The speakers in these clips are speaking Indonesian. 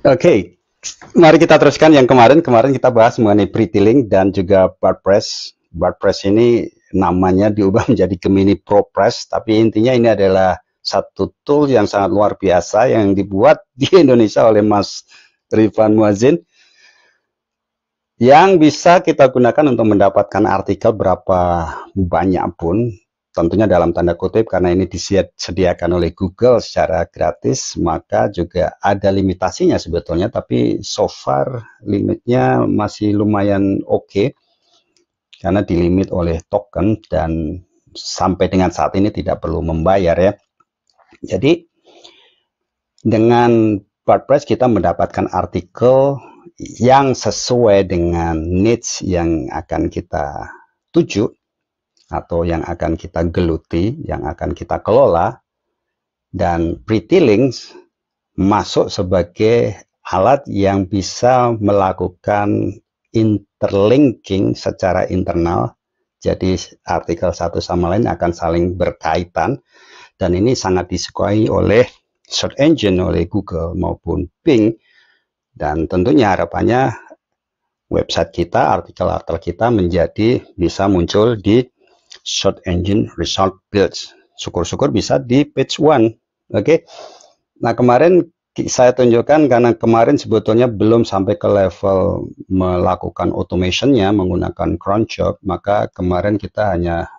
Oke, mari kita teruskan yang kemarin. Kemarin kita bahas mengenai Pretty dan juga WordPress. WordPress ini namanya diubah menjadi Gemini ProPress, tapi intinya ini adalah satu tool yang sangat luar biasa yang dibuat di Indonesia oleh Mas Rifan Muazzin, yang bisa kita gunakan untuk mendapatkan artikel berapa banyak pun, tentunya dalam tanda kutip karena ini disediakan oleh Google secara gratis, maka juga ada limitasinya sebetulnya, tapi so far limitnya masih lumayan oke, karena dilimit oleh token dan sampai dengan saat ini tidak perlu membayar ya. Jadi dengan WordPress kita mendapatkan artikel yang sesuai dengan niche yang akan kita tuju atau yang akan kita geluti, yang akan kita kelola, dan Pretty Links masuk sebagai alat yang bisa melakukan interlinking secara internal. Jadi artikel satu sama lain akan saling berkaitan, dan ini sangat disukai oleh search engine, oleh Google maupun Bing, dan tentunya harapannya website kita, artikel-artikel kita menjadi bisa muncul di search engine result builds. Syukur-syukur bisa di page one. Oke. Nah, kemarin saya tunjukkan karena kemarin sebetulnya belum sampai ke level melakukan automationnya menggunakan cron job, maka kemarin kita hanya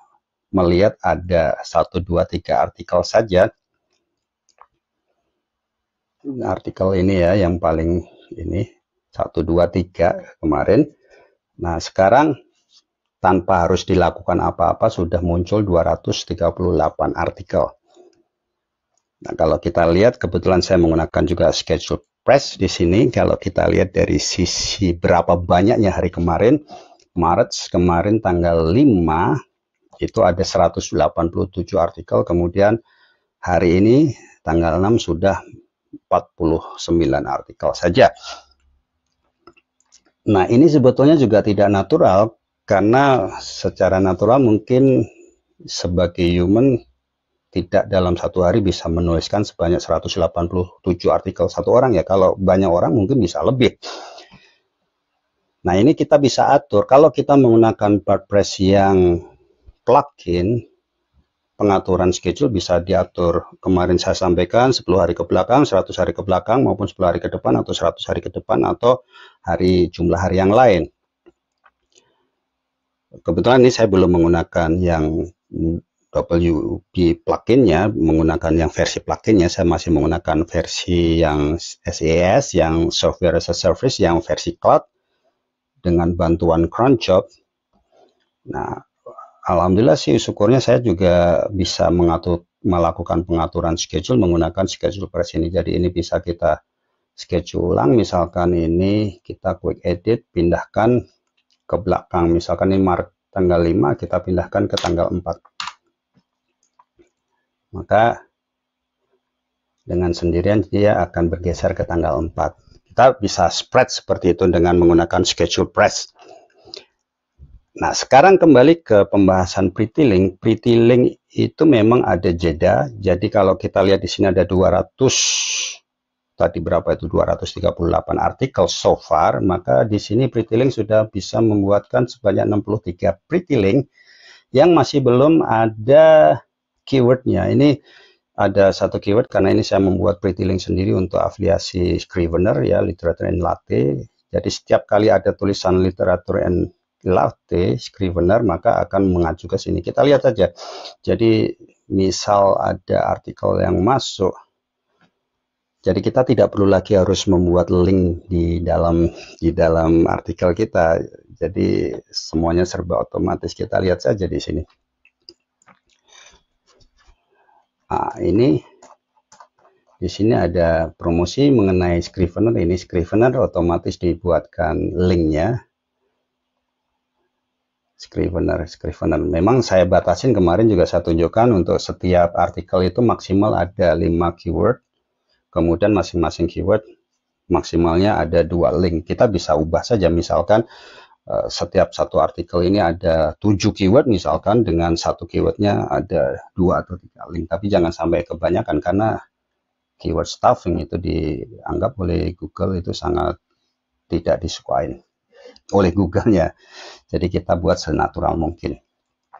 melihat ada 1, 2, 3 artikel saja. Artikel ini ya yang paling ini 1, 2, 3 kemarin. Nah, sekarang tanpa harus dilakukan apa-apa sudah muncul 238 artikel. Nah, kalau kita lihat kebetulan saya menggunakan juga schedule press di sini. Kalau kita lihat dari sisi berapa banyaknya hari kemarin, Maret kemarin tanggal 5 itu ada 187 artikel, kemudian hari ini tanggal 6 sudah 49 artikel saja. Nah, ini sebetulnya juga tidak natural, karena secara natural mungkin sebagai human tidak dalam satu hari bisa menuliskan sebanyak 187 artikel satu orang ya. Kalau banyak orang mungkin bisa lebih. Nah, ini kita bisa atur. Kalau kita menggunakan WordPress yang plugin, pengaturan schedule bisa diatur. Kemarin saya sampaikan 10 hari ke belakang, 100 hari ke belakang, maupun 10 hari ke depan, atau 100 hari ke depan, atau jumlah hari yang lain. Kebetulan ini saya belum menggunakan yang WP pluginnya, menggunakan yang versi pluginnya. Saya masih menggunakan versi yang SaaS, yang Software as a Service, yang versi cloud dengan bantuan cron job. Nah, alhamdulillah sih, syukurnya saya juga bisa melakukan pengaturan schedule menggunakan schedule press ini. Jadi ini bisa kita schedule ulang, misalkan ini kita quick edit, pindahkan ke belakang, misalkan ini Maret tanggal 5, kita pindahkan ke tanggal 4. Maka dengan sendirian dia akan bergeser ke tanggal 4. Kita bisa spread seperti itu dengan menggunakan schedule press. Nah, sekarang kembali ke pembahasan Pretty Link. Pretty Link itu memang ada jeda. Jadi kalau kita lihat di sini ada 200, tadi berapa itu, 238 artikel so far, maka di sini Pretty Link sudah bisa membuatkan sebanyak 63 Pretty Link yang masih belum ada keywordnya. Ini ada satu keyword karena ini saya membuat Pretty Link sendiri untuk afiliasi Scrivener ya, Literature and Latte. Jadi setiap kali ada tulisan Literature and Latte Scrivener maka akan mengacu ke sini. Kita lihat saja. Jadi misal ada artikel yang masuk, jadi kita tidak perlu lagi harus membuat link di dalam artikel kita. Jadi semuanya serba otomatis. Kita lihat saja di sini. Nah, ini di sini ada promosi mengenai Scrivener. Ini Scrivener otomatis dibuatkan linknya. Scrivener. Memang saya batasin, kemarin juga saya tunjukkan untuk setiap artikel itu maksimal ada 5 keyword. Kemudian masing-masing keyword maksimalnya ada 2 link. Kita bisa ubah saja, misalkan setiap satu artikel ini ada 7 keyword misalkan, dengan satu keywordnya ada 2 atau 3 link. Tapi jangan sampai kebanyakan karena keyword stuffing itu dianggap oleh Google itu sangat tidak disukai oleh Google-nya. Jadi kita buat senatural mungkin.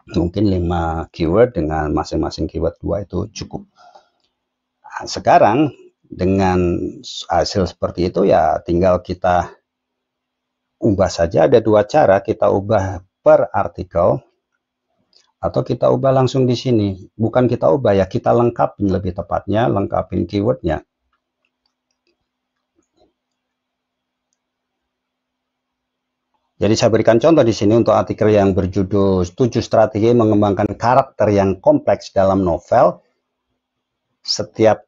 Mungkin 5 keyword dengan masing-masing keyword 2 itu cukup. Nah, sekarang dengan hasil seperti itu ya tinggal kita ubah saja. Ada 2 cara, kita ubah per artikel atau kita ubah langsung di sini. Bukan kita ubah ya, kita lengkapin, lebih tepatnya lengkapin keywordnya. Jadi saya berikan contoh di sini untuk artikel yang berjudul 7 strategi mengembangkan karakter yang kompleks dalam novel. Setiap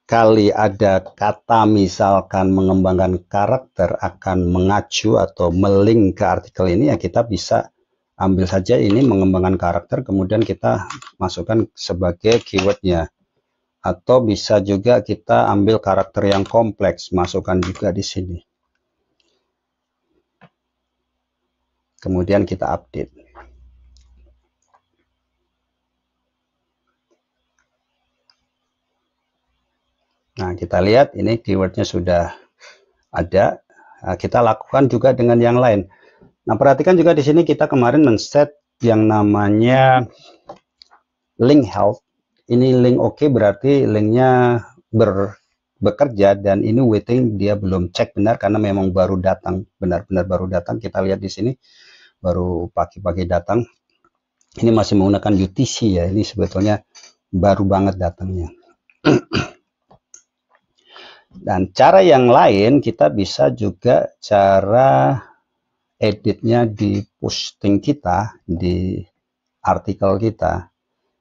kali ada kata misalkan mengembangkan karakter akan mengacu atau melink ke artikel ini, ya kita bisa ambil saja ini mengembangkan karakter, kemudian kita masukkan sebagai keywordnya. Atau bisa juga kita ambil karakter yang kompleks, masukkan juga di sini. Kemudian kita update. Nah, kita lihat ini keywordnya sudah ada. Nah, kita lakukan juga dengan yang lain. Nah, perhatikan juga di sini kita kemarin men-set yang namanya link health. Ini link oke, berarti linknya bekerja, dan ini waiting, dia belum cek benar karena memang baru datang, benar-benar baru datang. Kita lihat di sini baru pagi-pagi datang. Ini masih menggunakan UTC ya, ini sebetulnya baru banget datangnya. Dan cara yang lain kita bisa juga cara editnya di posting kita, di artikel kita.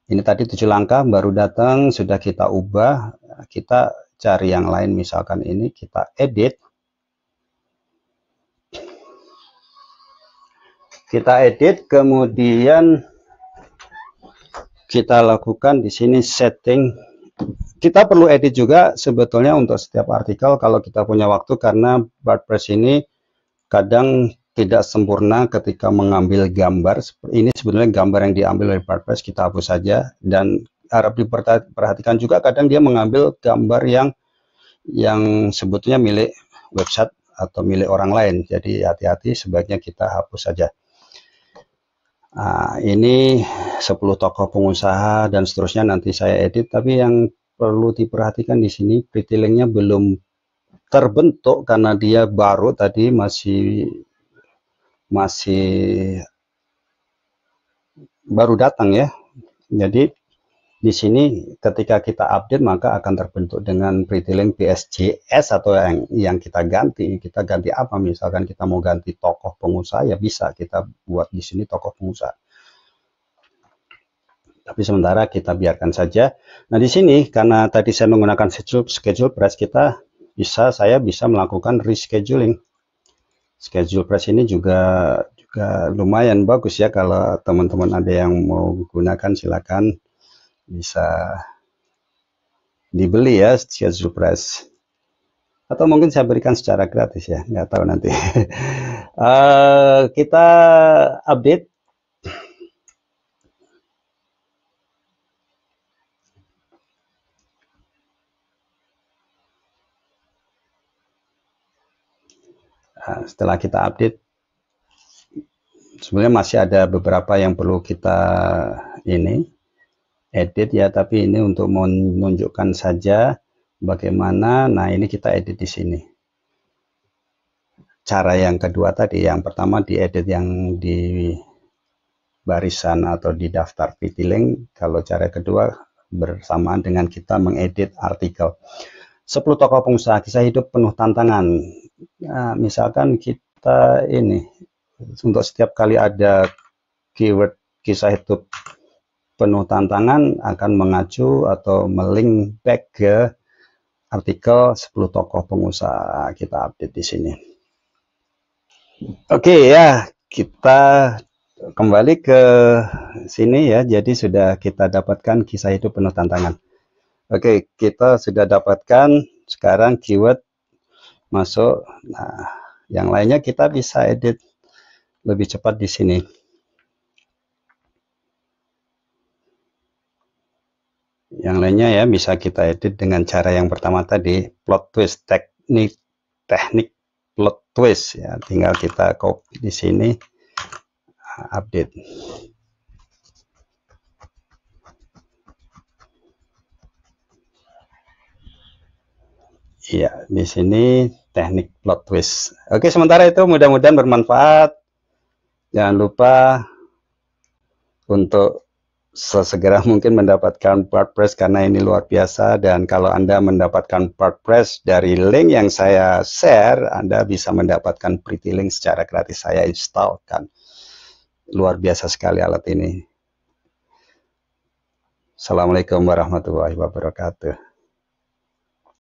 Ini tadi 7 langkah baru datang, sudah kita ubah. Kita cari yang lain, misalkan ini kita edit. Kita edit, kemudian kita lakukan di sini setting. Kita perlu edit juga sebetulnya untuk setiap artikel kalau kita punya waktu, karena WordPress ini kadang tidak sempurna ketika mengambil gambar. Ini sebetulnya gambar yang diambil dari WordPress, kita hapus saja. Dan harap diperhatikan juga, kadang dia mengambil gambar yang sebetulnya milik website atau milik orang lain. Jadi hati-hati, sebaiknya kita hapus saja. Nah, ini 10 tokoh pengusaha dan seterusnya nanti saya edit, tapi yang perlu diperhatikan di sini pretty link-nya belum terbentuk karena dia baru tadi, masih baru datang ya. Jadi di sini ketika kita update maka akan terbentuk dengan pretty link PSJS, atau yang kita ganti. Kita ganti apa? Misalkan kita mau ganti tokoh pengusaha, ya bisa kita buat di sini tokoh pengusaha. Tapi sementara kita biarkan saja. Nah, di sini karena tadi saya menggunakan schedule press, saya bisa melakukan rescheduling. Schedule press ini juga lumayan bagus ya, kalau teman-teman ada yang mau gunakan silakan bisa dibeli ya schedule press, atau mungkin saya berikan secara gratis ya, nggak tahu nanti. Kita update. Setelah kita update, sebenarnya masih ada beberapa yang perlu kita edit ya, tapi ini untuk menunjukkan saja bagaimana. Nah, ini kita edit di sini. Cara yang kedua tadi, yang pertama diedit yang di barisan atau di daftar pretty link. Kalau cara kedua bersamaan dengan kita mengedit artikel. 10 tokoh pengusaha, kisah hidup penuh tantangan. Nah, misalkan kita ini untuk setiap kali ada keyword kisah hidup penuh tantangan akan mengacu atau melink back ke artikel 10 tokoh pengusaha. Kita update di sini. Oke ya, kita kembali ke sini ya. Jadi sudah kita dapatkan kisah hidup penuh tantangan. Oke, kita sudah dapatkan. Sekarang keyword masuk. Nah, yang lainnya kita bisa edit lebih cepat di sini. 。Yang lainnya ya bisa kita edit dengan cara yang pertama tadi, plot twist, teknik plot twist ya, tinggal kita copy di sini, update. Iya, di sini teknik plot twist. Oke, sementara itu mudah-mudahan bermanfaat. Jangan lupa untuk sesegera mungkin mendapatkan WordPress karena ini luar biasa, dan kalau Anda mendapatkan WordPress dari link yang saya share, Anda bisa mendapatkan Pretty Link secara gratis. Saya installkan. Luar biasa sekali alat ini. Assalamualaikum warahmatullahi wabarakatuh.